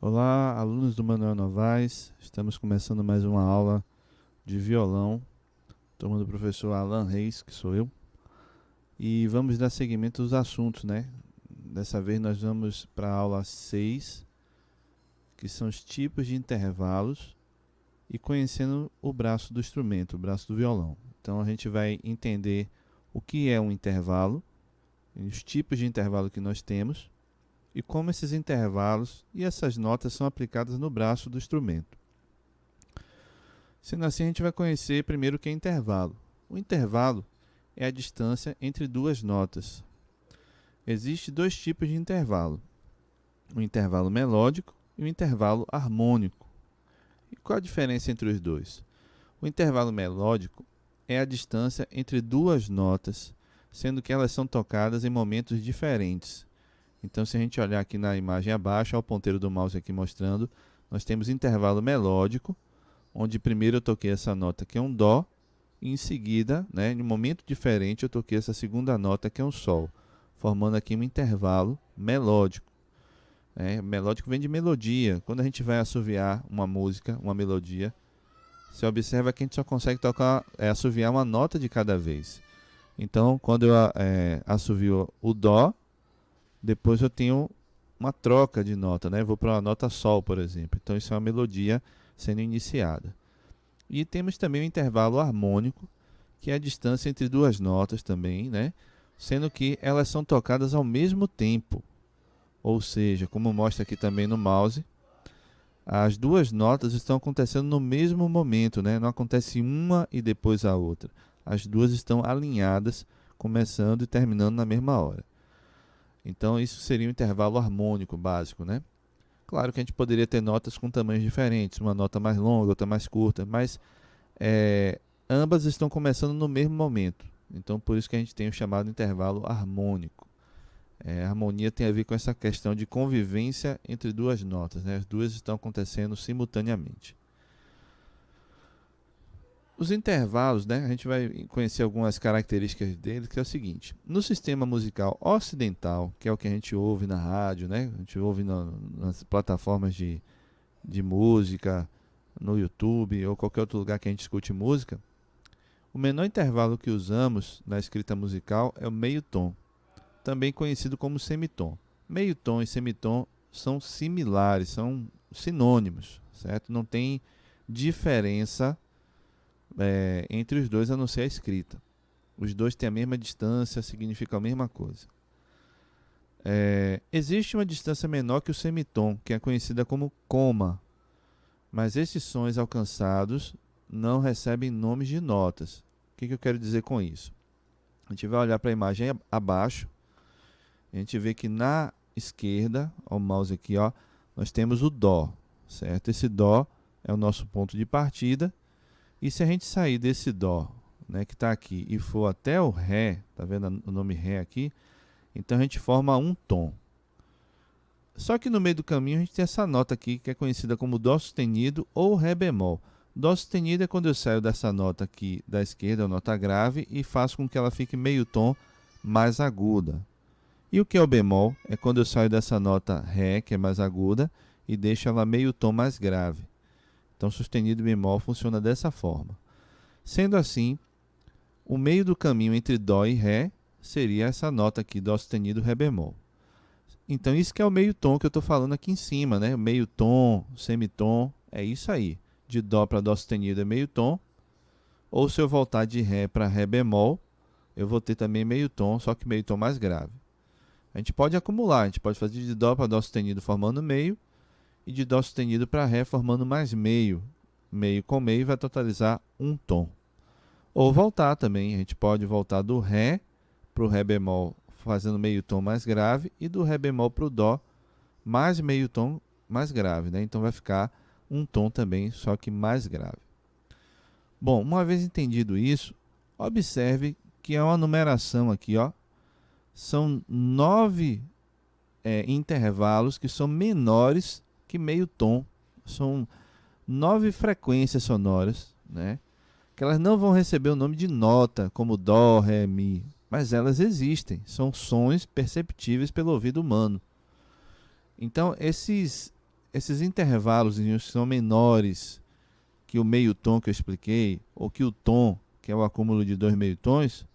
Olá, alunos do Manuel Novaes. Estamos começando mais uma aula de violão, turma do professor Alan Reis, que sou eu. E vamos dar seguimento aos assuntos, né? Dessa vez nós vamos para a aula 6, que são os tipos de intervalos e conhecendo o braço do instrumento, o braço do violão. Então a gente vai entender o que é um intervalo, os tipos de intervalo que nós temos e como esses intervalos e essas notas são aplicadas no braço do instrumento. Sendo assim, a gente vai conhecer primeiro o que é intervalo. O intervalo é a distância entre duas notas. Existem dois tipos de intervalo: o intervalo melódico e o intervalo harmônico. E qual a diferença entre os dois? O intervalo melódico é a distância entre duas notas, sendo que elas são tocadas em momentos diferentes. Então, se a gente olhar aqui na imagem abaixo, o ponteiro do mouse aqui mostrando, nós temos intervalo melódico, onde primeiro eu toquei essa nota que é um dó, e em seguida, em um momento diferente, eu toquei essa segunda nota que é um sol, formando aqui um intervalo melódico. Melódico vem de melodia. Quando a gente vai assoviar uma música, uma melodia, você observa que a gente só consegue tocar, assoviar uma nota de cada vez. Então, quando eu assovio o dó, depois eu tenho uma troca de nota, vou para uma nota sol, por exemplo. Então, isso é uma melodia sendo iniciada. E temos também o intervalo harmônico, que é a distância entre duas notas também, sendo que elas são tocadas ao mesmo tempo. Ou seja, como mostra aqui também no mouse, as duas notas estão acontecendo no mesmo momento, não acontece uma e depois a outra. As duas estão alinhadas, começando e terminando na mesma hora. Então, isso seria um intervalo harmônico básico, Claro que a gente poderia ter notas com tamanhos diferentes, uma nota mais longa, outra mais curta, mas ambas estão começando no mesmo momento. Então, por isso que a gente tem o chamado intervalo harmônico. A harmonia tem a ver com essa questão de convivência entre duas notas, As duas estão acontecendo simultaneamente. Os intervalos, a gente vai conhecer algumas características deles, que é o seguinte: no sistema musical ocidental, que é o que a gente ouve na rádio, a gente ouve nas plataformas de música, no YouTube ou qualquer outro lugar que a gente escute música, o menor intervalo que usamos na escrita musical é o meio tom, também conhecido como semitom. Meio tom e semitom são similares, são sinônimos, certo? Não tem diferença entre os dois, a não ser a escrita. Os dois têm a mesma distância, significam a mesma coisa. Existe uma distância menor que o semitom, que é conhecida como coma, mas esses sons alcançados não recebem nomes de notas. O que eu quero dizer com isso? A gente vai olhar para a imagem abaixo, a gente vê que na esquerda, o mouse aqui, nós temos o dó, certo? Esse dó é o nosso ponto de partida. E se a gente sair desse dó, que está aqui, e for até o ré, tá vendo o nome ré aqui? Então a gente forma um tom. Só que no meio do caminho a gente tem essa nota aqui, que é conhecida como dó sustenido ou ré bemol. Dó sustenido é quando eu saio dessa nota aqui da esquerda, a nota grave, e faço com que ela fique meio tom mais aguda. E o que é o bemol? É quando eu saio dessa nota ré, que é mais aguda, e deixo ela meio tom mais grave. Então, sustenido e bemol funciona dessa forma. Sendo assim, o meio do caminho entre dó e ré seria essa nota aqui, dó sustenido, ré bemol. Então, isso que é o meio tom que eu estou falando aqui em cima, Meio tom, semitom, é isso aí. De dó para dó sustenido é meio tom. Ou se eu voltar de ré para ré bemol, eu vou ter também meio tom, só que meio tom mais grave. A gente pode acumular, a gente pode fazer de dó para dó sustenido formando meio, e de dó sustenido para ré formando mais meio. Meio com meio vai totalizar um tom. Ou voltar também, a gente pode voltar do ré para o ré bemol fazendo meio tom mais grave e do ré bemol para o dó mais meio tom mais grave, Então vai ficar um tom também, só que mais grave. Bom, uma vez entendido isso, observe que é uma numeração aqui, são 9 intervalos que são menores que meio tom. São 9 frequências sonoras, que elas não vão receber o nome de nota, como dó, ré, mi, mas elas existem, são sons perceptíveis pelo ouvido humano. Então, esses intervalos são menores que o meio tom que eu expliquei, ou que o tom, que é o acúmulo de 2 meio tons,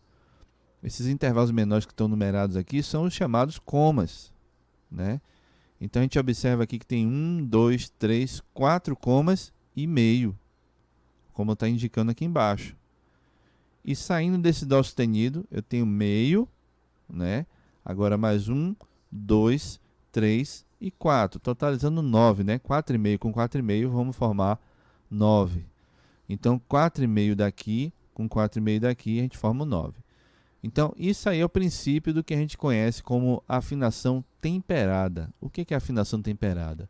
esses intervalos menores que estão numerados aqui são os chamados comas, né? Então a gente observa aqui que tem 1, 2, 3, 4 comas e meio, como está indicando aqui embaixo. E saindo desse dó sustenido, eu tenho meio, né? Agora mais 1, 2, 3 e 4, totalizando 9, né? 4,5 com 4,5 vamos formar 9. Então 4,5 daqui com 4,5 daqui a gente forma o 9. Então isso aí é o princípio do que a gente conhece como afinação temperada. O que é afinação temperada?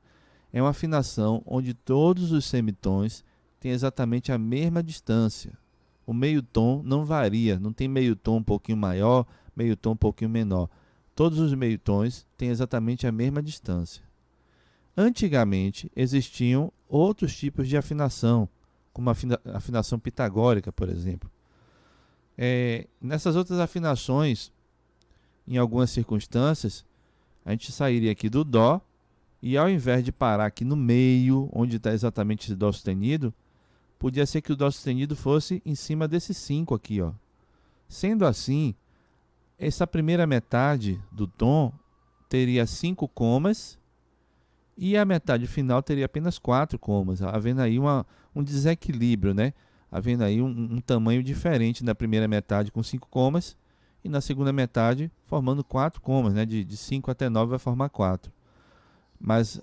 É uma afinação onde todos os semitons têm exatamente a mesma distância. O meio tom não varia, não tem meio tom um pouquinho maior, meio tom um pouquinho menor. Todos os meio tons têm exatamente a mesma distância. Antigamente existiam outros tipos de afinação, como a afinação pitagórica, por exemplo. Nessas outras afinações, em algumas circunstâncias, a gente sairia aqui do dó e ao invés de parar aqui no meio, onde está exatamente esse dó sustenido, podia ser que o dó sustenido fosse em cima desse 5 aqui, ó. Sendo assim, essa primeira metade do tom teria 5 comas e a metade final teria apenas 4 comas, havendo aí um desequilíbrio, né? Havendo aí um tamanho diferente na primeira metade com 5 comas e na segunda metade formando 4 comas, né? De 5 até 9 vai formar 4. Mas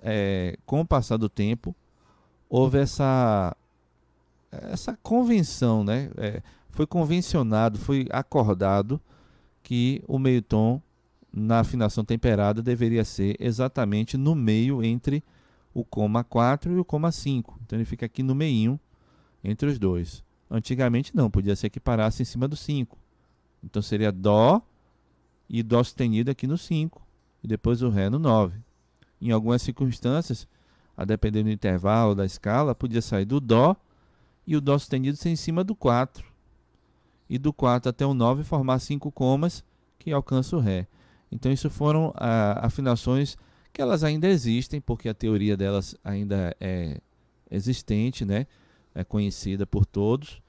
com o passar do tempo, houve essa convenção, né? Foi convencionado, foi acordado que o meio tom na afinação temperada deveria ser exatamente no meio entre o coma 4 e o coma 5. Então ele fica aqui no meinho entre os dois. Antigamente não, podia ser que parasse em cima do 5. Então seria dó e dó sustenido aqui no 5 e depois o ré no 9. Em algumas circunstâncias, a depender do intervalo da escala, podia sair do dó e o dó sustenido ser em cima do 4. E do 4 até o 9 formar 5 comas que alcança o ré. Então isso foram afinações que elas ainda existem, porque a teoria delas ainda é existente, né? É conhecida por todos.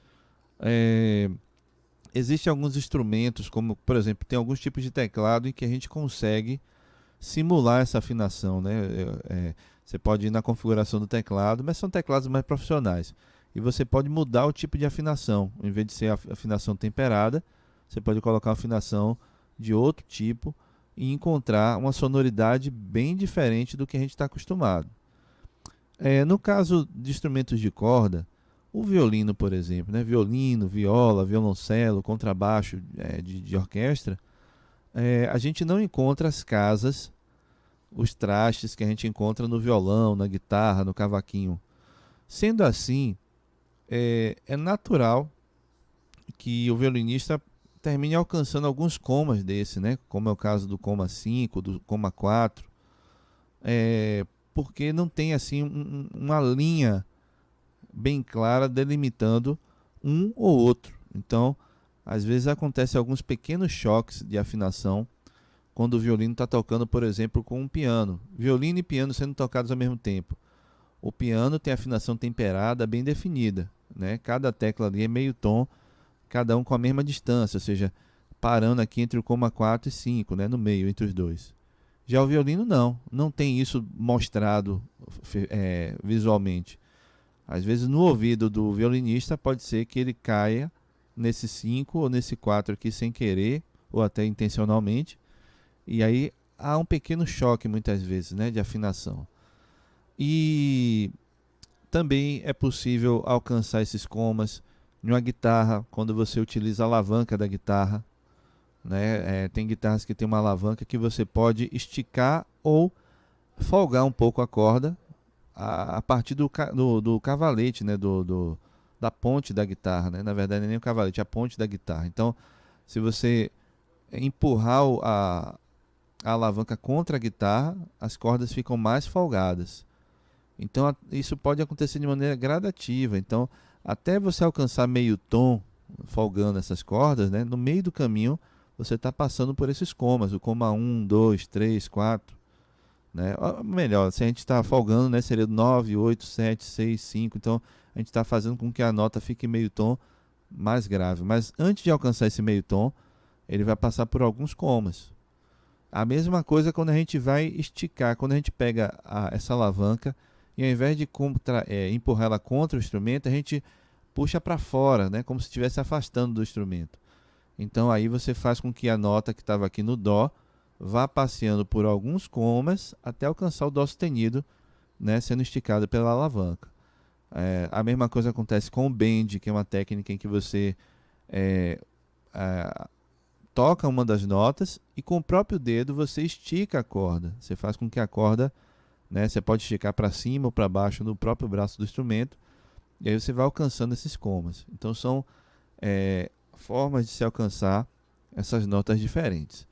Existem alguns instrumentos, como por exemplo, tem alguns tipos de teclado em que a gente consegue simular essa afinação, né? Você pode ir na configuração do teclado, mas são teclados mais profissionais. E você pode mudar o tipo de afinação. Em vez de ser a afinação temperada, você pode colocar uma afinação de outro tipo e encontrar uma sonoridade bem diferente do que a gente está acostumado. No caso de instrumentos de corda, o violino, por exemplo, né? Violino, viola, violoncelo, contrabaixo de orquestra, a gente não encontra as casas, os trastes que a gente encontra no violão, na guitarra, no cavaquinho. Sendo assim, é natural que o violinista termine alcançando alguns comas desse, né? Como é o caso do coma 5, do coma 4, porque não tem assim uma linha bem clara delimitando um ou outro. Então, às vezes acontece alguns pequenos choques de afinação quando o violino está tocando, por exemplo, com um piano. Violino e piano sendo tocados ao mesmo tempo. O piano tem afinação temperada bem definida, né? Cada tecla ali é meio tom, cada um com a mesma distância, ou seja, parando aqui entre o coma 4 e 5, né? No meio, entre os dois. Já o violino não tem isso mostrado visualmente. Às vezes no ouvido do violinista pode ser que ele caia nesse 5 ou nesse 4 aqui sem querer, ou até intencionalmente, e aí há um pequeno choque muitas vezes, né, de afinação. E também é possível alcançar esses comas em uma guitarra, quando você utiliza a alavanca da guitarra, né? Tem guitarras que tem uma alavanca que você pode esticar ou folgar um pouco a corda a partir do cavalete, né? Da ponte da guitarra, né? Na verdade, não é nem o cavalete, é a ponte da guitarra. Então, se você empurrar a alavanca contra a guitarra, as cordas ficam mais folgadas. Então isso pode acontecer de maneira gradativa. Então, até você alcançar meio tom folgando essas cordas, né? No meio do caminho você está passando por esses comas, o coma 1, 2, 3, 4. né? Melhor, se a gente está folgando, né, seria 9, 8, 7, 6, 5. Então a gente está fazendo com que a nota fique meio tom mais grave. Mas antes de alcançar esse meio tom, ele vai passar por alguns comas. A mesma coisa quando a gente vai esticar, quando a gente pega essa alavanca e ao invés de empurrar ela contra o instrumento, a gente puxa para fora, né, como se estivesse afastando do instrumento. Então aí você faz com que a nota que estava aqui no dó vá passeando por alguns comas até alcançar o dó sustenido, né, sendo esticado pela alavanca. A mesma coisa acontece com o bend, que é uma técnica em que você é, toca uma das notas e com o próprio dedo você estica a corda. Você faz com que a corda, né, você pode esticar para cima ou para baixo no próprio braço do instrumento e aí você vai alcançando esses comas. Então são formas de se alcançar essas notas diferentes.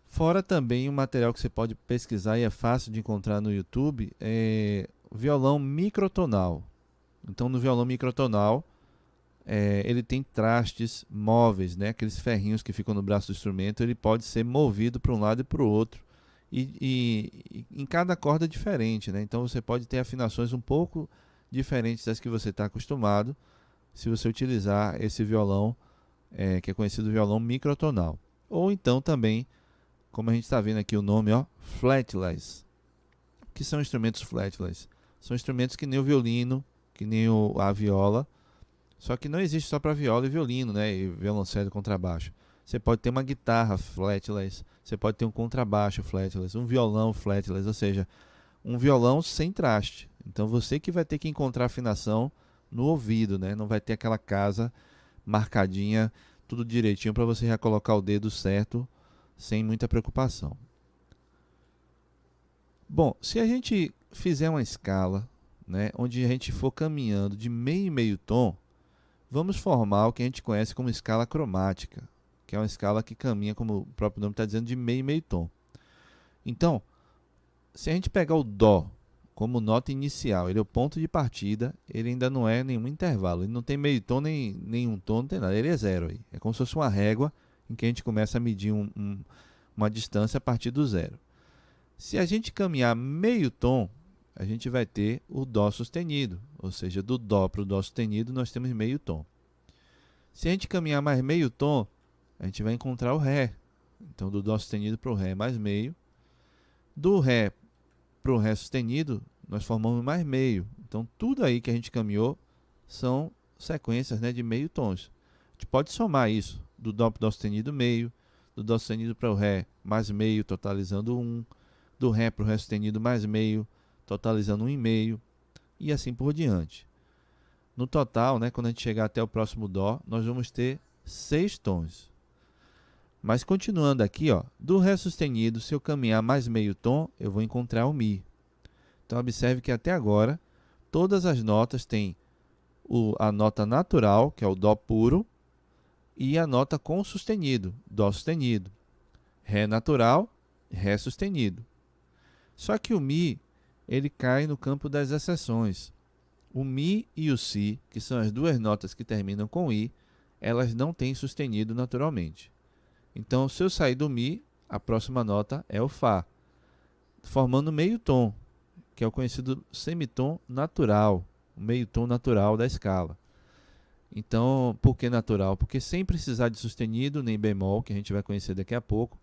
Fora também um material que você pode pesquisar e é fácil de encontrar no YouTube, é violão microtonal. Então no violão microtonal ele tem trastes móveis, né? Aqueles ferrinhos que ficam no braço do instrumento, ele pode ser movido para um lado e para o outro. E em cada corda é diferente, né? Então você pode ter afinações um pouco diferentes das que você está acostumado se você utilizar esse violão, que é conhecido violão microtonal. Ou então também, como a gente está vendo aqui o nome, ó, fretless. O que são instrumentos fretless? São instrumentos que nem o violino, que nem a viola, só que não existe só para viola e violino, né? E violoncelo e contrabaixo. Você pode ter uma guitarra fretless, você pode ter um contrabaixo fretless, um violão fretless, ou seja, um violão sem traste. Então você que vai ter que encontrar afinação no ouvido, né? Não vai ter aquela casa marcadinha, tudo direitinho para você já colocar o dedo certo sem muita preocupação. Bom, se a gente fizer uma escala, né, onde a gente for caminhando de meio em meio tom, vamos formar o que a gente conhece como escala cromática, que é uma escala que caminha, como o próprio nome está dizendo, de meio em meio tom. Então, se a gente pegar o dó como nota inicial, ele é o ponto de partida, ele ainda não é nenhum intervalo, ele não tem meio tom, nem nenhum tom, não tem nada, ele é zero aí. É como se fosse uma régua em que a gente começa a medir uma distância a partir do zero. Se a gente caminhar meio tom, a gente vai ter o dó sustenido, ou seja, do dó para o dó sustenido nós temos meio tom. Se a gente caminhar mais meio tom, a gente vai encontrar o ré. Então do dó sustenido para o ré mais meio, do ré para o ré sustenido nós formamos mais meio. Então tudo aí que a gente caminhou são sequências, né, de meio tons. A gente pode somar isso, do dó para o dó sustenido meio, do dó sustenido para o ré mais meio, totalizando 1, do ré para o ré sustenido mais meio, totalizando 1,5, e assim por diante. No total, né, quando a gente chegar até o próximo dó, nós vamos ter 6 tons. Mas continuando aqui, ó, do ré sustenido, se eu caminhar mais meio tom, eu vou encontrar o mi. Então observe que até agora todas as notas têm a nota natural, que é o dó puro, e a nota com sustenido, dó sustenido. Ré natural, ré sustenido. Só que o mi, ele cai no campo das exceções. O mi e o si, que são as duas notas que terminam com i, elas não têm sustenido naturalmente. Então, se eu sair do mi, a próxima nota é o fá, formando meio tom, que é o conhecido semitom natural, o meio tom natural da escala. Então, por que natural? Porque sem precisar de sustenido nem bemol, que a gente vai conhecer daqui a pouco,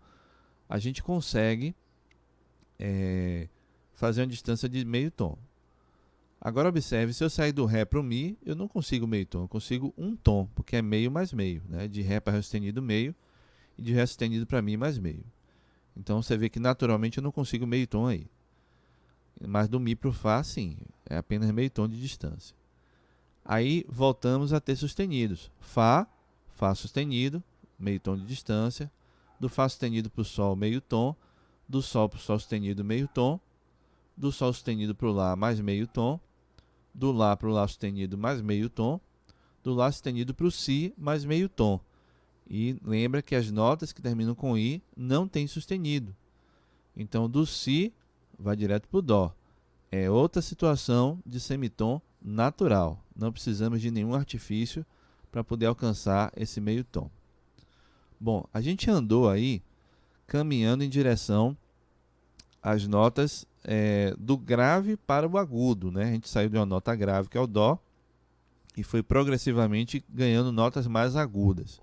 a gente consegue fazer uma distância de meio tom. Agora observe, se eu sair do ré para o mi, eu não consigo meio tom, eu consigo um tom, porque é meio mais meio, né? De ré para ré sustenido meio e de ré sustenido para mi mais meio. Então você vê que naturalmente eu não consigo meio tom aí. Mas do mi para o fá, sim, é apenas meio tom de distância. Aí voltamos a ter sustenidos. Fá, fá sustenido, meio tom de distância. Do fá sustenido para o sol, meio tom. Do sol para o sol sustenido, meio tom. Do sol sustenido para o lá, mais meio tom. Do lá para o lá sustenido, mais meio tom. Do lá sustenido para o si, mais meio tom. E lembra que as notas que terminam com i não têm sustenido. Então do si vai direto para o dó. É outra situação de semitom natural. Não precisamos de nenhum artifício para poder alcançar esse meio tom. Bom, a gente andou aí caminhando em direção as notas do grave para o agudo, né? A gente saiu de uma nota grave, que é o dó, e foi progressivamente ganhando notas mais agudas.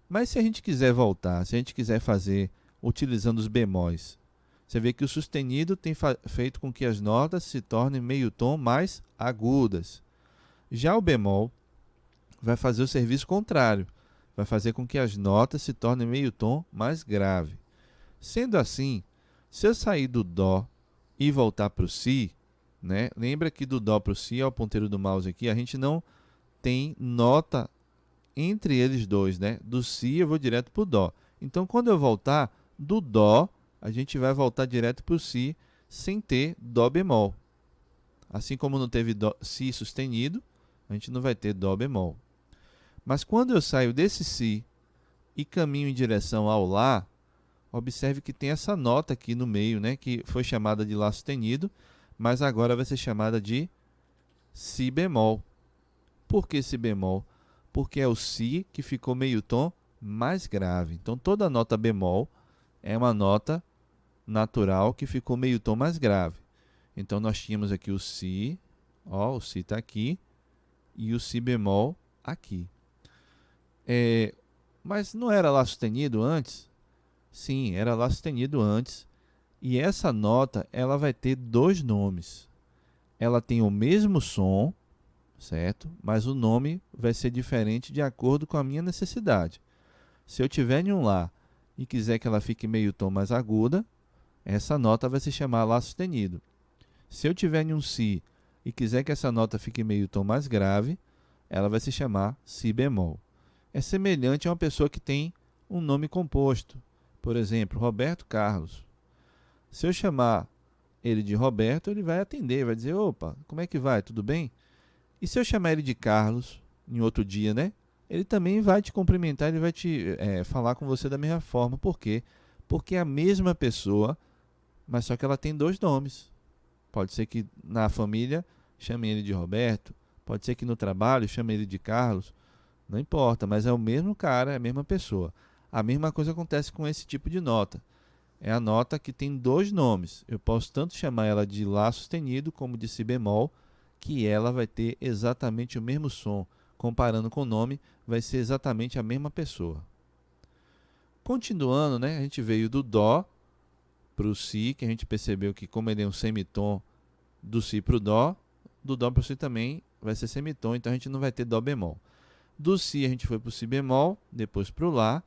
Mas se a gente quiser voltar, se a gente quiser fazer utilizando os bemóis, você vê que o sustenido tem feito com que as notas se tornem meio tom mais agudas. Já o bemol vai fazer o serviço contrário, vai fazer com que as notas se tornem meio tom mais grave. Sendo assim, se eu sair do dó e voltar para o si, né? Lembra que do dó para o si, ao ponteiro do mouse aqui, a gente não tem nota entre eles dois, né? Do si eu vou direto para o dó. Então, quando eu voltar do dó, a gente vai voltar direto para o si sem ter dó bemol. Assim como não teve dó, si sustenido, a gente não vai ter dó bemol. Mas quando eu saio desse si e caminho em direção ao lá, observe que tem essa nota aqui no meio, né, que foi chamada de lá sustenido, mas agora vai ser chamada de si bemol. Por que si bemol? Porque é o si que ficou meio tom mais grave. Então toda nota bemol é uma nota natural que ficou meio tom mais grave. Então nós tínhamos aqui o si, ó, o si está aqui, e o si bemol aqui. Mas não era lá sustenido antes? Sim, era lá sustenido antes. E essa nota ela vai ter dois nomes. Ela tem o mesmo som, certo? Mas o nome vai ser diferente de acordo com a minha necessidade. Se eu tiver em um lá e quiser que ela fique meio tom mais aguda, essa nota vai se chamar lá sustenido. Se eu tiver em um si e quiser que essa nota fique meio tom mais grave, ela vai se chamar si bemol. É semelhante a uma pessoa que tem um nome composto. Por exemplo, Roberto Carlos. Se eu chamar ele de Roberto, ele vai atender, vai dizer, opa, como é que vai, tudo bem? E se eu chamar ele de Carlos, em outro dia, né? Ele também vai te cumprimentar, ele vai te falar com você da mesma forma. Por quê? Porque é a mesma pessoa, mas só que ela tem dois nomes. Pode ser que na família chame ele de Roberto, pode ser que no trabalho chame ele de Carlos, não importa, mas é o mesmo cara, é a mesma pessoa. A mesma coisa acontece com esse tipo de nota. É a nota que tem dois nomes. Eu posso tanto chamar ela de Lá sustenido como de Si bemol, que ela vai ter exatamente o mesmo som. Comparando com o nome, vai ser exatamente a mesma pessoa. Continuando, né, a gente veio do Dó para o Si, que a gente percebeu que como ele é um semitom do Si para o Dó, do Dó para o Si também vai ser semitom, então a gente não vai ter Dó bemol. Do Si a gente foi para o Si bemol, depois para o Lá,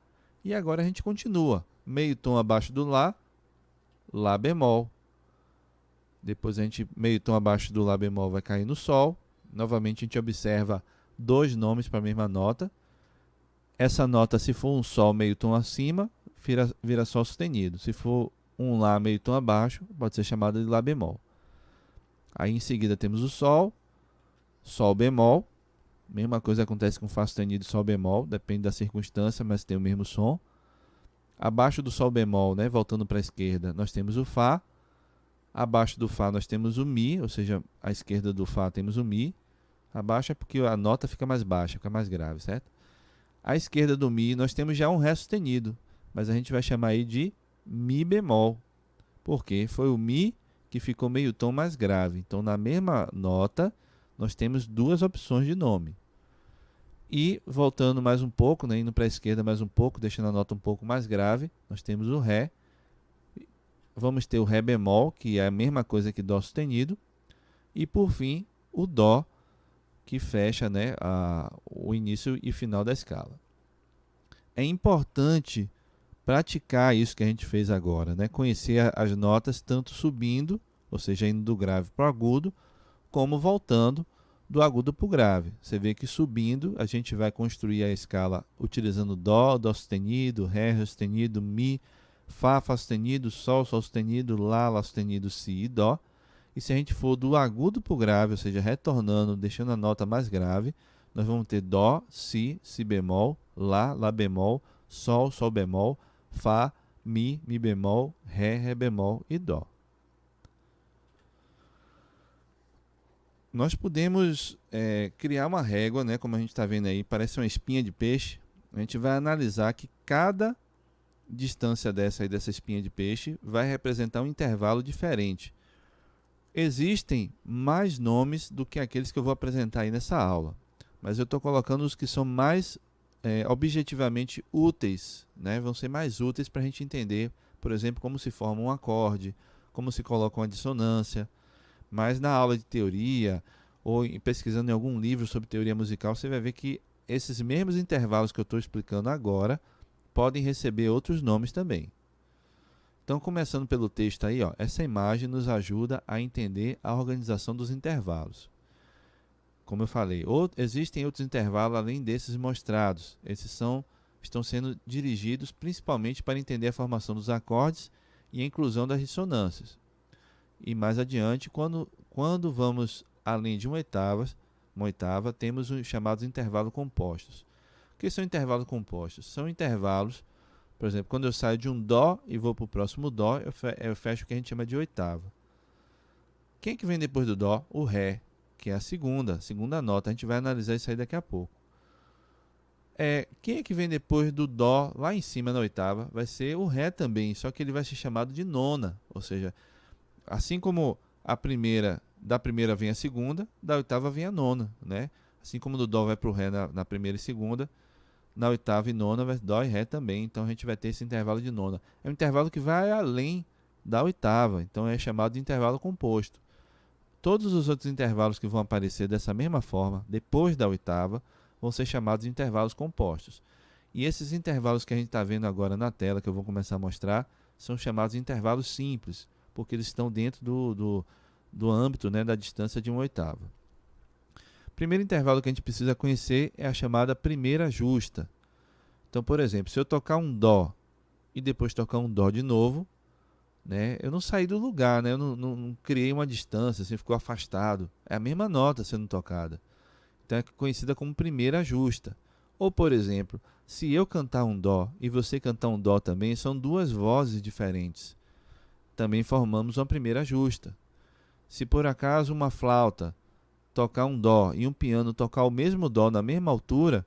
e agora a gente continua. Meio tom abaixo do Lá, Lá bemol. Depois a gente, meio tom abaixo do Lá bemol, vai cair no Sol. Novamente a gente observa dois nomes para a mesma nota. Essa nota, se for um Sol meio tom acima, vira Sol sustenido. Se for um Lá meio tom abaixo, pode ser chamada de Lá bemol. Aí em seguida temos o Sol, Sol bemol. Mesma coisa acontece com Fá sustenido e Sol bemol, depende da circunstância, mas tem o mesmo som. Abaixo do Sol bemol, né, voltando para a esquerda, nós temos o Fá. Abaixo do Fá nós temos o Mi, ou seja, à esquerda do Fá temos o Mi. Abaixo é porque a nota fica mais baixa, fica mais grave, certo? À esquerda do Mi nós temos já um Ré sustenido, mas a gente vai chamar aí de Mi bemol, porque foi o Mi que ficou meio tom mais grave. Então, na mesma nota, nós temos duas opções de nome. E voltando mais um pouco, né, indo para a esquerda mais um pouco, deixando a nota um pouco mais grave, nós temos o Ré. Vamos ter o Ré bemol, que é a mesma coisa que Dó sustenido. E por fim, o Dó, que fecha, né, o início e final da escala. É importante praticar isso que a gente fez agora, né? Conhecer as notas tanto subindo, ou seja, indo do grave para o agudo, como voltando do agudo para o grave. Você vê que subindo a gente vai construir a escala utilizando Dó, Dó sustenido, Ré sustenido, Mi, Fá, Fá sustenido, Sol, Sol sustenido, Lá, Lá sustenido, Si e Dó. E se a gente for do agudo para o grave, ou seja, retornando, deixando a nota mais grave, nós vamos ter Dó, Si, Si bemol, Lá, Lá bemol, Sol, Sol bemol, Fá, Mi, Mi bemol, Ré, Ré bemol e Dó. Nós podemos criar uma régua, né, como a gente está vendo aí, parece uma espinha de peixe. A gente vai analisar que cada distância dessa aí, dessa espinha de peixe, vai representar um intervalo diferente. Existem mais nomes do que aqueles que eu vou apresentar aí nessa aula, mas eu estou colocando os que são mais objetivamente úteis, né? Vão ser mais úteis para a gente entender, por exemplo, como se forma um acorde, como se coloca uma dissonância. Mas na aula de teoria, ou pesquisando em algum livro sobre teoria musical, você vai ver que esses mesmos intervalos que eu estou explicando agora podem receber outros nomes também. Então, começando pelo texto aí, ó, essa imagem nos ajuda a entender a organização dos intervalos. Como eu falei, existem outros intervalos além desses mostrados. Esses estão sendo dirigidos principalmente para entender a formação dos acordes e a inclusão das dissonâncias. E mais adiante, quando vamos além de uma oitava, temos os chamados intervalos compostos. O que são intervalos compostos? São intervalos, por exemplo, quando eu saio de um Dó e vou para o próximo Dó, eu fecho o que a gente chama de oitava. Quem é que vem depois do Dó? O Ré, que é a segunda nota. A gente vai analisar isso aí daqui a pouco. Quem é que vem depois do Dó, lá em cima na oitava? Vai ser o Ré também, só que ele vai ser chamado de nona. Ou seja, assim como da primeira vem a segunda, da oitava vem a nona, né? Assim como do Dó vai para o Ré na primeira e segunda, na oitava e nona vai Dó e Ré também. Então a gente vai ter esse intervalo de nona. É um intervalo que vai além da oitava, então é chamado de intervalo composto. Todos os outros intervalos que vão aparecer dessa mesma forma, depois da oitava, vão ser chamados de intervalos compostos. E esses intervalos que a gente está vendo agora na tela, que eu vou começar a mostrar, são chamados de intervalos simples, porque eles estão dentro do âmbito, né, da distância de uma oitava. O primeiro intervalo que a gente precisa conhecer é a chamada primeira justa. Então, por exemplo, se eu tocar um Dó e depois tocar um Dó de novo, né, eu não saí do lugar, né, eu não criei uma distância, assim, ficou afastado. É a mesma nota sendo tocada. Então é conhecida como primeira justa. Ou, por exemplo, se eu cantar um Dó e você cantar um Dó também, são duas vozes diferentes. Também formamos uma primeira justa. Se por acaso uma flauta tocar um Dó e um piano tocar o mesmo Dó na mesma altura,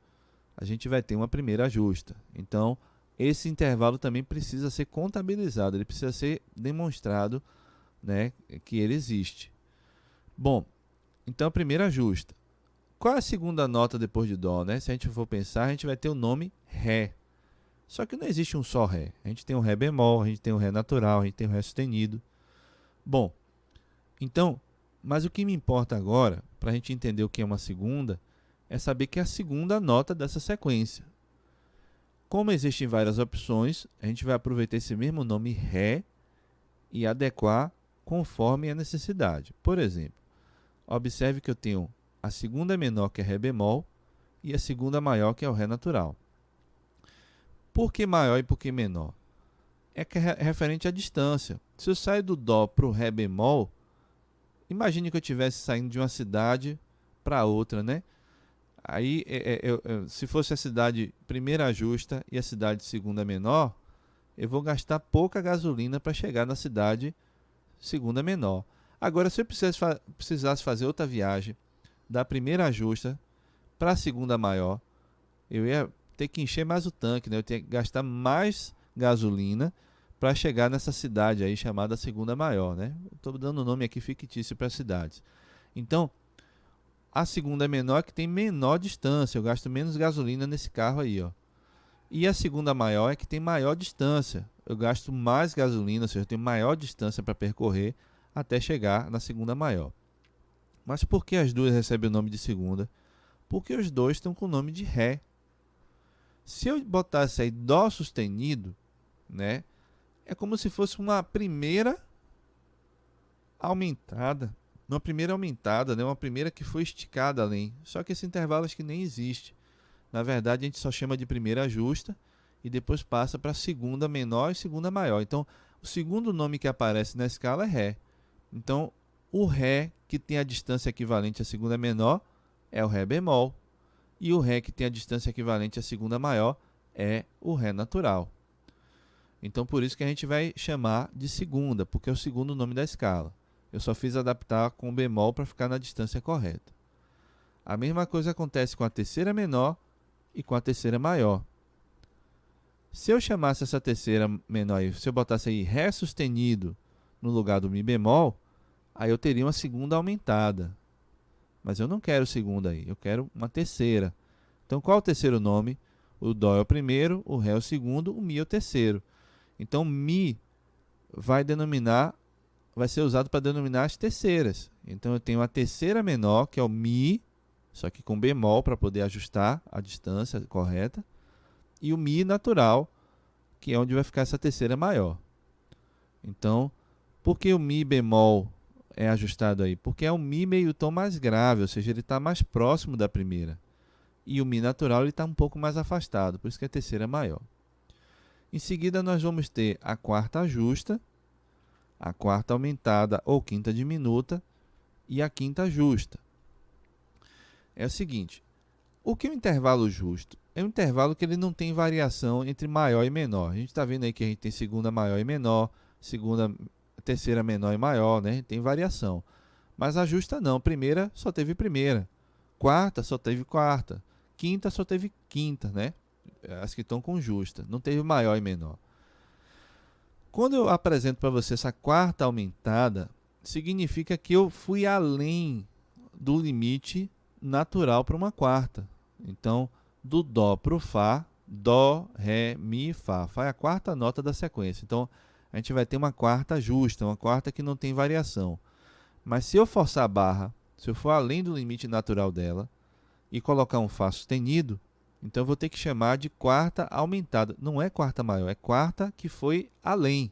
a gente vai ter uma primeira justa. Então, esse intervalo também precisa ser contabilizado, ele precisa ser demonstrado, né, que ele existe. Bom, então a primeira justa. Qual é a segunda nota depois de Dó, né? Se a gente for pensar, a gente vai ter o nome Ré. Só que não existe um só Ré. A gente tem um Ré bemol, a gente tem um Ré natural, a gente tem um Ré sustenido. Bom, então, mas o que me importa agora, para a gente entender o que é uma segunda, é saber que é a segunda nota dessa sequência. Como existem várias opções, a gente vai aproveitar esse mesmo nome Ré e adequar conforme a necessidade. Por exemplo, observe que eu tenho a segunda menor, que é Ré bemol, e a segunda maior, que é o Ré natural. Por que maior e por que menor? É que é referente à distância. Se eu saio do Dó para o Ré bemol, imagine que eu estivesse saindo de uma cidade para outra, né? Aí, se fosse a cidade primeira justa e a cidade segunda menor, eu vou gastar pouca gasolina para chegar na cidade segunda menor. Agora, se eu precisasse fazer outra viagem da primeira justa para a segunda maior, eu ia ter que encher mais o tanque, né? Eu tinha que gastar mais gasolina para chegar nessa cidade aí chamada segunda maior, né? Estou dando o nome aqui fictício para as cidades. Então, a segunda é menor, que tem menor distância, eu gasto menos gasolina nesse carro aí, ó. E a segunda maior é que tem maior distância, eu gasto mais gasolina, ou seja, eu tenho maior distância para percorrer até chegar na segunda maior. Mas por que as duas recebem o nome de segunda? Porque os dois estão com o nome de Ré. Se eu botasse aí Dó sustenido, né, é como se fosse uma primeira aumentada, né, uma primeira que foi esticada além. Só que esse intervalo acho que nem existe. Na verdade, a gente só chama de primeira justa e depois passa para segunda menor e segunda maior. Então, o segundo nome que aparece na escala é Ré. Então, o Ré que tem a distância equivalente à segunda menor é o Ré bemol. E o Ré que tem a distância equivalente à segunda maior é o Ré natural. Então, por isso que a gente vai chamar de segunda, porque é o segundo nome da escala. Eu só fiz adaptar com o bemol para ficar na distância correta. A mesma coisa acontece com a terceira menor e com a terceira maior. Se eu chamasse essa terceira menor aí, se eu botasse aí Ré sustenido no lugar do Mi bemol, aí eu teria uma segunda aumentada. Mas eu não quero segunda aí, eu quero uma terceira. Então qual é o terceiro nome? O Dó é o primeiro, o Ré é o segundo, o Mi é o terceiro. Então Mi vai ser usado para denominar as terceiras. Então eu tenho a terceira menor, que é o Mi, só que com bemol para poder ajustar a distância correta, e o Mi natural, que é onde vai ficar essa terceira maior. Então, por que o Mi bemol é ajustado aí? Porque é um Mi meio tom mais grave, ou seja, ele está mais próximo da primeira. E o Mi natural está um pouco mais afastado, por isso que a terceira é maior. Em seguida, nós vamos ter a quarta justa, a quarta aumentada ou quinta diminuta e a quinta justa. É o seguinte, o que é um intervalo justo? É um intervalo que ele não tem variação entre maior e menor. A gente está vendo aí que a gente tem segunda maior e menor, terceira menor e maior, né? Tem variação. Mas a justa não. Primeira só teve primeira. Quarta só teve quarta. Quinta só teve quinta, né? As que estão com justa. Não teve maior e menor. Quando eu apresento para você essa quarta aumentada, significa que eu fui além do limite natural para uma quarta. Então, do Dó para o Fá, Dó, Ré, Mi, Fá. Fá é a quarta nota da sequência. Então, a gente vai ter uma quarta justa, uma quarta que não tem variação. Mas se eu forçar a barra, se eu for além do limite natural dela e colocar um Fá sustenido, então eu vou ter que chamar de quarta aumentada. Não é quarta maior, é quarta que foi além.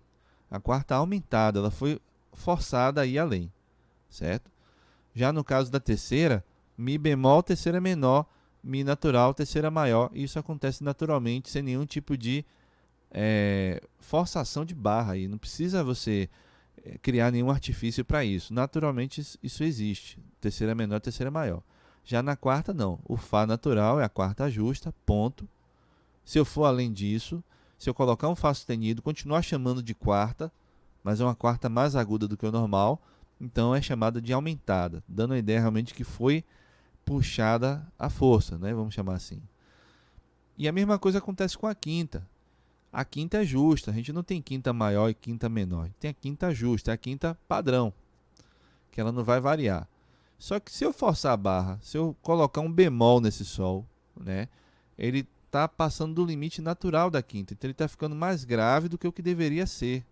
A quarta aumentada, ela foi forçada a ir além, certo? Já no caso da terceira, Mi bemol, terceira menor, Mi natural, terceira maior. Isso acontece naturalmente, sem nenhum tipo de forçação de barra. Aí. Não precisa você criar nenhum artifício para isso. Naturalmente isso existe. Terceira menor, terceira maior. Já na quarta, não. O Fá natural é a quarta justa, ponto. Se eu for além disso, se eu colocar um Fá sustenido, continuar chamando de quarta, mas é uma quarta mais aguda do que o normal, então é chamada de aumentada, dando a ideia realmente que foi puxada à força, né? Vamos chamar assim. E a mesma coisa acontece com a quinta. A quinta é justa, a gente não tem quinta maior e quinta menor, tem a quinta justa, é a quinta padrão, que ela não vai variar. Só que se eu forçar a barra, se eu colocar um bemol nesse Sol, né, ele está passando do limite natural da quinta, então ele está ficando mais grave do que o que deveria ser.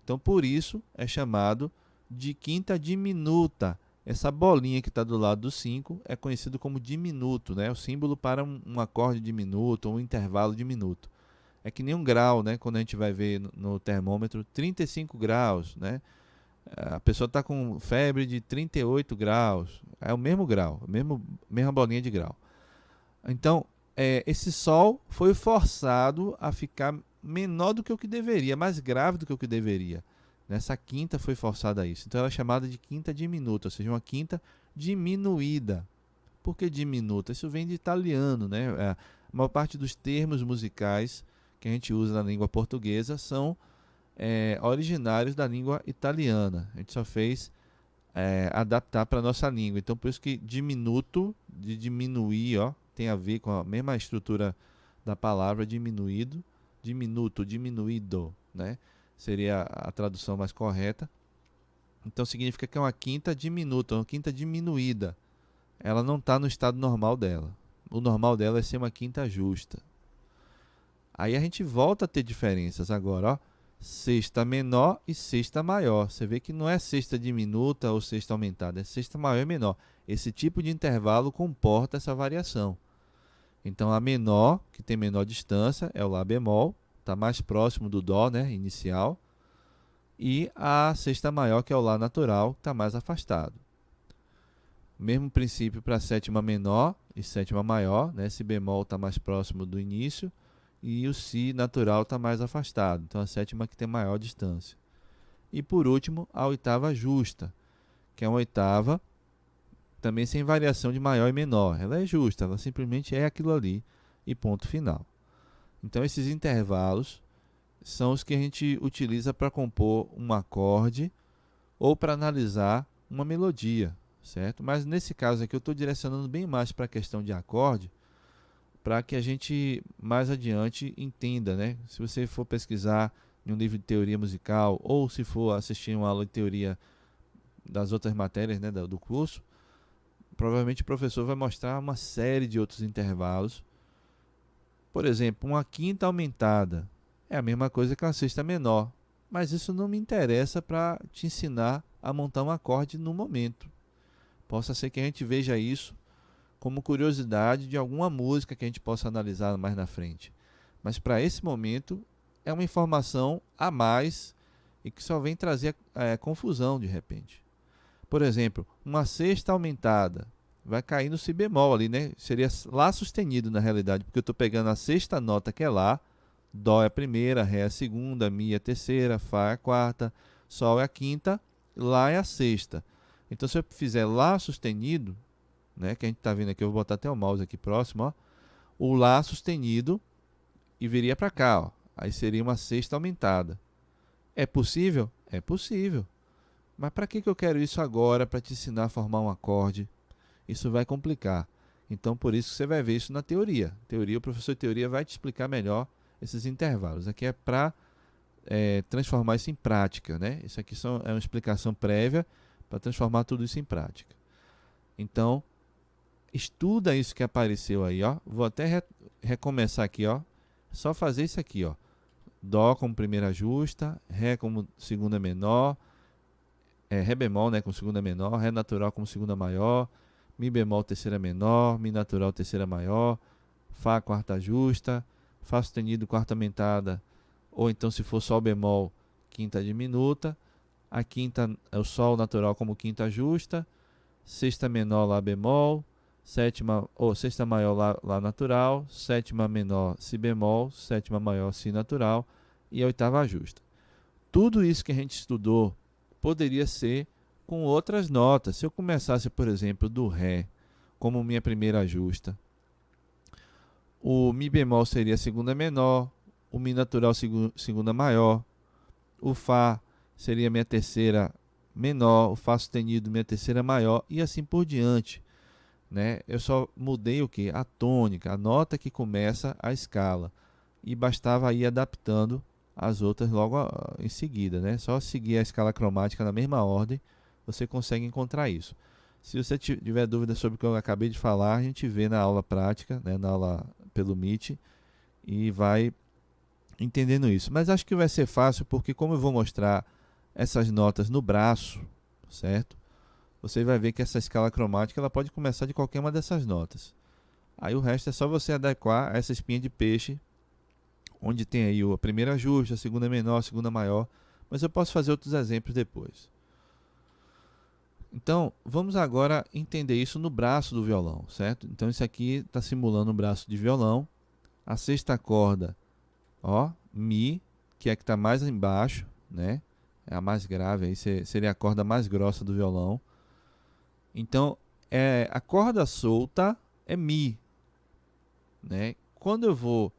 Então, por isso, é chamado de quinta diminuta. Essa bolinha que está do lado do 5 é conhecido como diminuto, né? O símbolo para um acorde diminuto ou um intervalo diminuto. É que nem um grau, né? Quando a gente vai ver no termômetro, 35 graus, né? A pessoa está com febre de 38 graus. É o mesmo grau, mesma bolinha de grau. Então, esse Sol foi forçado a ficar menor do que o que deveria, mais grave do que o que deveria. Nessa quinta foi forçada a isso. Então ela é chamada de quinta diminuta, ou seja, uma quinta diminuída. Por que diminuta? Isso vem de italiano, né? A maior parte dos termos musicais que a gente usa na língua portuguesa são originários da língua italiana. A gente só fez adaptar para a nossa língua. Então por isso que diminuto, de diminuir, ó, tem a ver com a mesma estrutura da palavra diminuído, diminuto, diminuído, né? Seria a tradução mais correta. Então significa que é uma quinta diminuta, uma quinta diminuída. Ela não está no estado normal dela. O normal dela é ser uma quinta justa. Aí a gente volta a ter diferenças agora, ó. Sexta menor e sexta maior. Você vê que não é sexta diminuta ou sexta aumentada, é sexta maior e menor. Esse tipo de intervalo comporta essa variação. Então a menor, que tem menor distância, é o Lá bemol, está mais próximo do Dó, né, inicial. E a sexta maior, que é o Lá natural, está mais afastado. Mesmo princípio para a sétima menor e sétima maior, né, Si bemol está mais próximo do início e o Si natural está mais afastado. Então a sétima que tem maior distância. E por último, a oitava justa, que é uma oitava também sem variação de maior e menor. Ela é justa, ela simplesmente é aquilo ali e ponto final. Então esses intervalos são os que a gente utiliza para compor um acorde ou para analisar uma melodia, certo? Mas nesse caso aqui eu estou direcionando bem mais para a questão de acorde, para que a gente mais adiante entenda, né? Se você for pesquisar em um livro de teoria musical ou se for assistir uma aula de teoria das outras matérias, né, do curso, provavelmente o professor vai mostrar uma série de outros intervalos. Por exemplo, uma quinta aumentada é a mesma coisa que uma sexta menor, mas isso não me interessa para te ensinar a montar um acorde no momento. Possa ser que a gente veja isso como curiosidade de alguma música que a gente possa analisar mais na frente. Mas para esse momento é uma informação a mais e que só vem trazer confusão de repente. Por exemplo, uma sexta aumentada vai cair no si bemol ali, né? Seria lá sustenido na realidade, porque eu estou pegando a sexta nota que é lá, dó é a primeira, ré é a segunda, mi é a terceira, fá é a quarta, sol é a quinta, lá é a sexta. Então se eu fizer lá sustenido, né, que a gente está vendo aqui, eu vou botar até o mouse aqui próximo, ó, o lá sustenido e viria para cá, ó. Aí seria uma sexta aumentada. É possível? É possível. Mas para que eu quero isso agora para te ensinar a formar um acorde? Isso vai complicar. Então, por isso que você vai ver isso na teoria. O professor de teoria vai te explicar melhor esses intervalos. Aqui é para transformar isso em prática, né? Isso aqui é uma explicação prévia para transformar tudo isso em prática. Então, estuda isso que apareceu aí, ó. Vou até recomeçar aqui, ó. Só fazer isso aqui, ó. Dó como primeira justa, ré como segunda menor, ré bemol, né, como segunda menor, ré natural como segunda maior, mi bemol terceira menor, mi natural terceira maior, fá quarta justa, fá sustenido quarta aumentada, ou então se for sol bemol, quinta diminuta, a quinta é o sol natural como quinta justa, sexta menor lá bemol, sétima ou sexta maior lá natural, sétima menor si bemol, sétima maior si natural e a oitava justa. Tudo isso que a gente estudou poderia ser com outras notas. Se eu começasse, por exemplo, do ré como minha primeira justa, o mi bemol seria a segunda menor, o mi natural segunda maior, o fá seria minha terceira menor, o fá sustenido minha terceira maior e assim por diante, né? Eu só mudei o que? A tônica, a nota que começa a escala, e bastava ir adaptando as outras logo em seguida, né? Só seguir a escala cromática na mesma ordem, você consegue encontrar isso. Se você tiver dúvida sobre o que eu acabei de falar, a gente vê na aula prática, né? Na aula pelo Meet, e vai entendendo isso. Mas acho que vai ser fácil, porque como eu vou mostrar essas notas no braço, certo? Você vai ver que essa escala cromática ela pode começar de qualquer uma dessas notas. Aí o resto é só você adequar essa espinha de peixe, onde tem aí a primeira justa, a segunda menor, a segunda maior, mas eu posso fazer outros exemplos depois. Então, vamos agora entender isso no braço do violão, certo? Então, isso aqui está simulando um braço de violão. A sexta corda, ó, Mi, que é a que está mais embaixo, né? É a mais grave, aí seria a corda mais grossa do violão. Então, a corda solta é Mi, né? Quando eu vou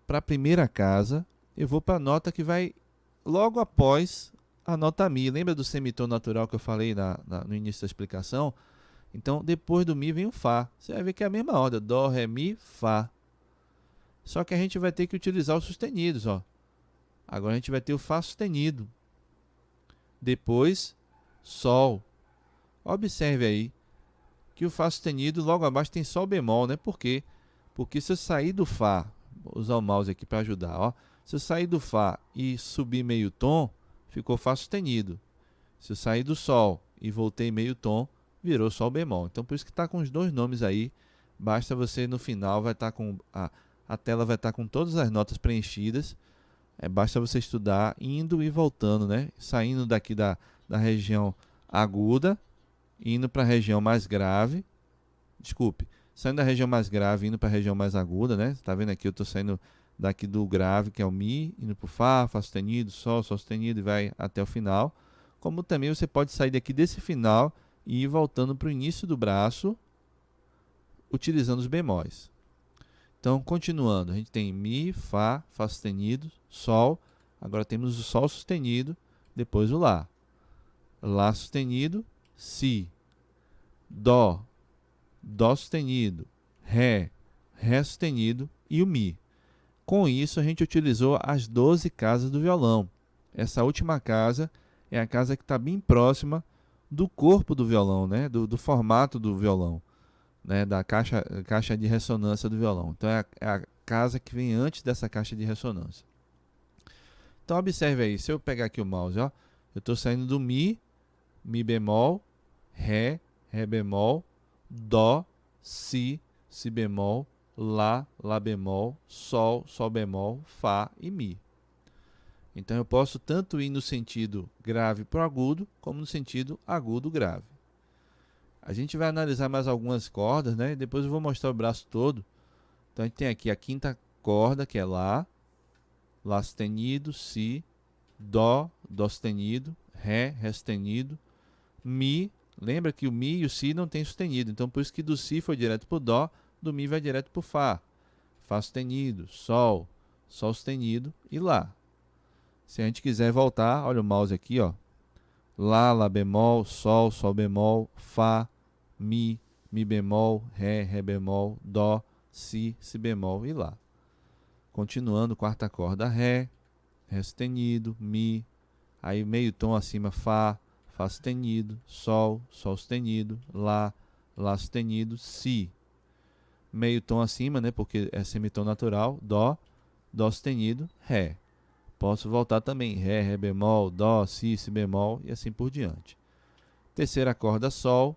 para a primeira casa, eu vou para a nota que vai logo após a nota Mi. Lembra do semitom natural que eu falei no início da explicação? Então, depois do Mi vem o Fá. Você vai ver que é a mesma ordem, Dó, Ré, Mi, Fá. Só que a gente vai ter que utilizar os sustenidos, ó. Agora a gente vai ter o Fá sustenido. Depois, Sol. Observe aí que o Fá sustenido logo abaixo tem Sol bemol, né? Por quê? Porque se eu sair do Fá, vou usar o mouse aqui para ajudar, ó. Se eu sair do Fá e subir meio tom, ficou Fá sustenido. Se eu sair do Sol e voltei meio tom, virou Sol bemol. Então por isso que está com os dois nomes aí. Basta você no final vai estar com a tela vai estar com todas as notas preenchidas. Basta você estudar indo e voltando, né? Saindo daqui da região aguda, indo para a região mais grave. Desculpe, saindo da região mais grave, indo para a região mais aguda, né? Tá vendo aqui? Eu estou saindo daqui do grave, que é o Mi, indo para o Fá, Fá sustenido, Sol, Sol sustenido e vai até o final. Como também você pode sair daqui desse final e ir voltando para o início do braço, utilizando os bemóis. Então, continuando, a gente tem Mi, Fá, Fá sustenido, Sol. Agora temos o Sol sustenido, depois o Lá. Lá sustenido, Si. Dó, Dó sustenido, Ré, Ré sustenido e o Mi. Com isso, a gente utilizou as 12 casas do violão. Essa última casa é a casa que está bem próxima do corpo do violão, né? do formato do violão, né? Da caixa de ressonância do violão. Então, é a casa que vem antes dessa caixa de ressonância. Então, observe aí, se eu pegar aqui o mouse, ó, eu estou saindo do Mi, Mi bemol, Ré, Ré bemol, Dó, Si, Si bemol, Lá, Lá bemol, Sol, Sol bemol, Fá e Mi. Então eu posso tanto ir no sentido grave para o agudo, como no sentido agudo grave. A gente vai analisar mais algumas cordas, né? Depois eu vou mostrar o braço todo. Então a gente tem aqui a quinta corda, que é Lá, Lá sustenido, Si, Dó, Dó sustenido, Ré, Ré sustenido, Mi. Lembra que o Mi e o Si não tem sustenido, então por isso que do Si foi direto para o Dó, do Mi vai direto para o Fá. Fá sustenido, Sol, Sol sustenido e Lá. Se a gente quiser voltar, olha o mouse aqui, ó. Lá, Lá bemol, Sol, Sol bemol, Fá, Mi, Mi bemol, Ré, Ré bemol, Dó, Si, Si bemol e Lá. Continuando, quarta corda, Ré, Ré sustenido, Mi, aí meio tom acima, Fá, Fá sustenido, Sol, Sol sustenido, Lá, Lá sustenido, Si. Meio tom acima, né, porque é semitom natural, Dó, Dó sustenido, Ré. Posso voltar também, Ré, Ré bemol, Dó, Si, Si bemol e assim por diante. Terceira corda, Sol,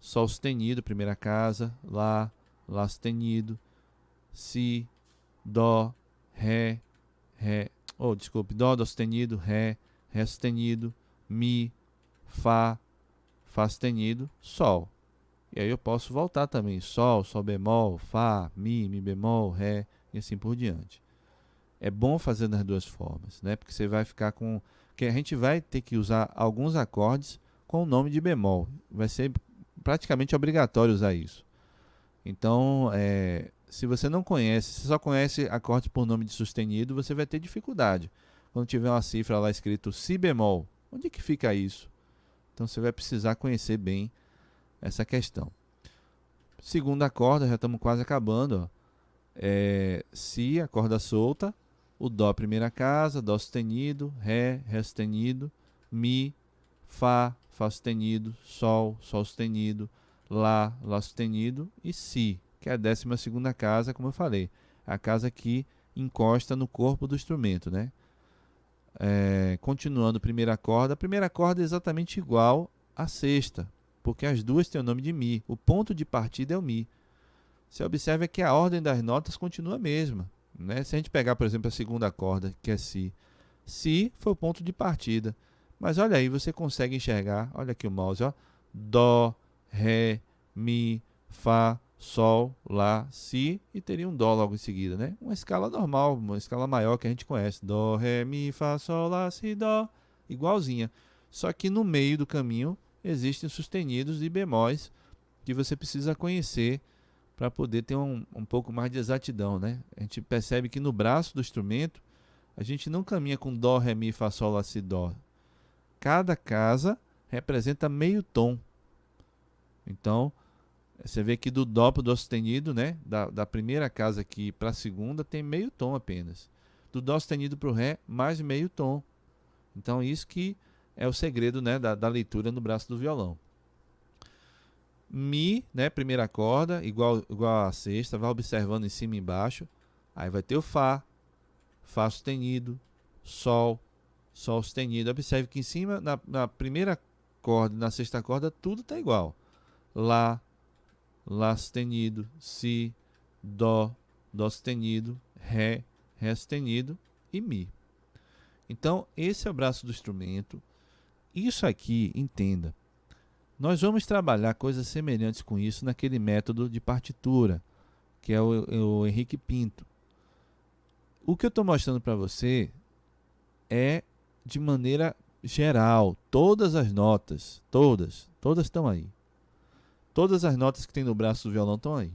Sol sustenido, primeira casa, Lá, Lá sustenido, Si, Dó, Ré, Ré, desculpe, Dó, Dó sustenido, Ré, Ré sustenido, Mi, Fá, Fá sustenido, Sol. E aí eu posso voltar também, Sol, Sol bemol, Fá, Mi bemol, Ré e assim por diante. É bom fazer nas duas formas, né? Porque você vai ficar com... Porque a gente vai ter que usar alguns acordes com o nome de bemol. Vai ser praticamente obrigatório usar isso. Então, se você não conhece, se só conhece acordes por nome de sustenido, você vai ter dificuldade. Quando tiver uma cifra lá escrito Si bemol, onde que fica isso? Então você vai precisar conhecer bem essa questão. Segunda corda, já estamos quase acabando, ó. Si, a corda solta, o Dó primeira casa, Dó sustenido, Ré, Ré sustenido, Mi, Fá, Fá sustenido, Sol, Sol sustenido, Lá, Lá sustenido e Si, que é a 12ª casa, como eu falei, a casa que encosta no corpo do instrumento, né? Continuando a primeira corda é exatamente igual à sexta, porque as duas têm o nome de Mi, o ponto de partida é o Mi. Você observa que a ordem das notas continua a mesma, né? Se a gente pegar, por exemplo, a segunda corda, que é Si. Si foi o ponto de partida. Mas olha aí, você consegue enxergar, olha aqui o mouse, ó. Dó, Ré, Mi, Fá, Sol, Lá, Si e teria um Dó logo em seguida, né? Uma escala normal, uma escala maior que a gente conhece. Dó, Ré, Mi, Fá, Sol, Lá, Si, Dó. Igualzinha. Só que no meio do caminho existem sustenidos e bemóis que você precisa conhecer para poder ter um pouco mais de exatidão, né? A gente percebe que no braço do instrumento a gente não caminha com Dó, Ré, Mi, Fá, Sol, Lá, Si, Dó. Cada casa representa meio tom. Então, você vê que do Dó para o Dó sustenido, né? Da primeira casa aqui para a segunda tem meio tom apenas. Do Dó sustenido para o Ré, mais meio tom. Então, isso que é o segredo, né, da leitura no braço do violão. Mi, né, primeira corda, igual a sexta, vai observando em cima e embaixo. Aí vai ter o Fá, Fá sustenido, Sol, Sol sustenido. Observe que em cima, na primeira corda e na sexta corda, tudo está igual. Lá, Lá sustenido, Si, Dó, Dó sustenido, Ré, Ré sustenido e Mi. Então, esse é o braço do instrumento. Isso aqui, entenda, nós vamos trabalhar coisas semelhantes com isso naquele método de partitura, que é o Henrique Pinto. O que eu estou mostrando para você é de maneira geral, todas as notas, todas estão aí. Todas as notas que tem no braço do violão estão aí.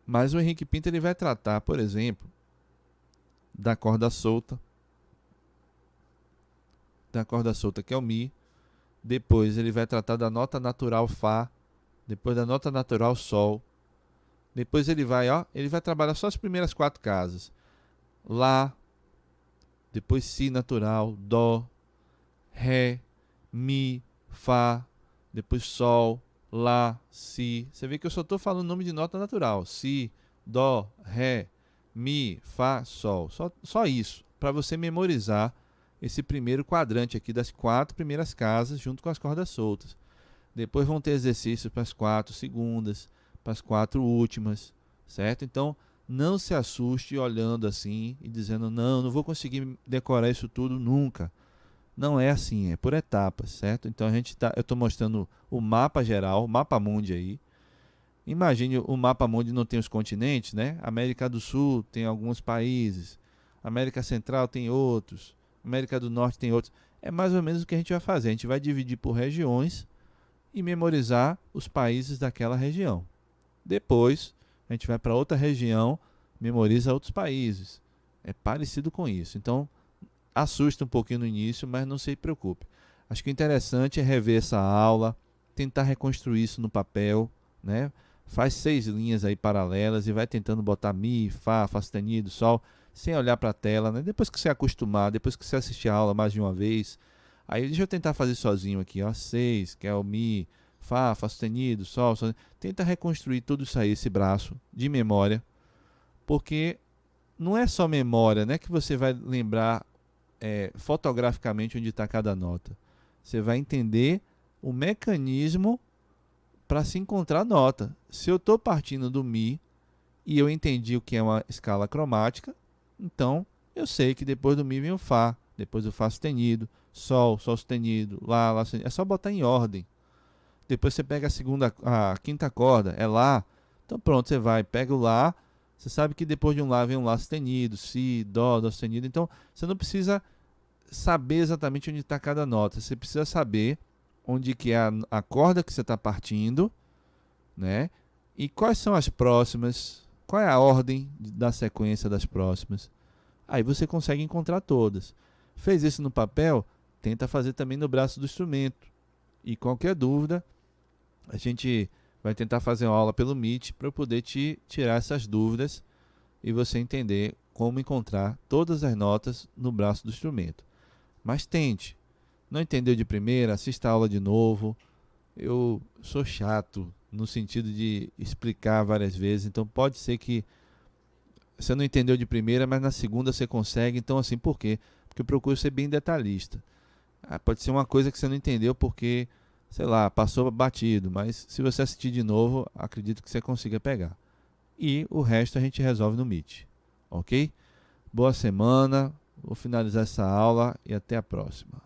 Mas o Henrique Pinto ele vai tratar, por exemplo, da corda solta que é o Mi. Depois ele vai tratar da nota natural Fá, depois da nota natural Sol, Depois ele vai, ó, ele vai trabalhar só as primeiras 4 casas. Lá, depois si natural, dó, ré, mi, fá, depois sol, lá, si. Você vê que eu só estou falando nome de nota natural. Si, dó, ré, mi, fá, sol. Só isso, para você memorizar esse primeiro quadrante aqui das 4 primeiras casas junto com as cordas soltas. Depois vão ter exercícios para as 4 segundas, para as 4 últimas, certo? Então, não se assuste olhando assim e dizendo, não vou conseguir decorar isso tudo nunca. Não é assim, é por etapas, certo? Então eu estou mostrando o mapa geral, o mapa mundi aí. Imagine o mapa mundi não tem os continentes, né? América do Sul tem alguns países, América Central tem outros, América do Norte tem outros. É mais ou menos o que a gente vai fazer. A gente vai dividir por regiões e memorizar os países daquela região. Depois, a gente vai para outra região, memoriza outros países. É parecido com isso. Então, assusta um pouquinho no início, mas não se preocupe. Acho que o interessante é rever essa aula, tentar reconstruir isso no papel, né? Faz 6 linhas aí paralelas e vai tentando botar mi, fá, fá sustenido, sol, sem olhar para a tela, né? Depois que você acostumar, depois que você assistir a aula mais de uma vez, aí deixa eu tentar fazer sozinho aqui, ó, 6, que é o mi, fá, fá sustenido, sol, sol. Tenta reconstruir tudo isso aí, esse braço de memória, porque não é só memória, né, que você vai lembrar fotograficamente onde está cada nota. Você vai entender o mecanismo para se encontrar nota. Se eu estou partindo do Mi e eu entendi o que é uma escala cromática, então eu sei que depois do Mi vem o Fá, depois o Fá sustenido, Sol, Sol sustenido, Lá sustenido. É só botar em ordem. Depois você pega a quinta corda, é Lá. Então pronto, você vai, pega o Lá. Você sabe que depois de um Lá vem um Lá sustenido, Si, Dó, Dó sustenido. Então você não precisa saber exatamente onde está cada nota. Você precisa saber onde que é a corda que você está partindo, né? E quais são as próximas, qual é a ordem da sequência das próximas. Aí você consegue encontrar todas. Fez isso no papel? Tenta fazer também no braço do instrumento. E qualquer dúvida, a gente vai tentar fazer uma aula pelo Meet para eu poder te tirar essas dúvidas e você entender como encontrar todas as notas no braço do instrumento. Mas tente. Não entendeu de primeira? Assista a aula de novo. Eu sou chato no sentido de explicar várias vezes, então pode ser que você não entendeu de primeira, mas na segunda você consegue. Então, assim, por quê? Porque eu procuro ser bem detalhista. Pode ser uma coisa que você não entendeu porque, sei lá, passou batido, mas se você assistir de novo, acredito que você consiga pegar. E o resto a gente resolve no Meet, ok? Boa semana, vou finalizar essa aula e até a próxima.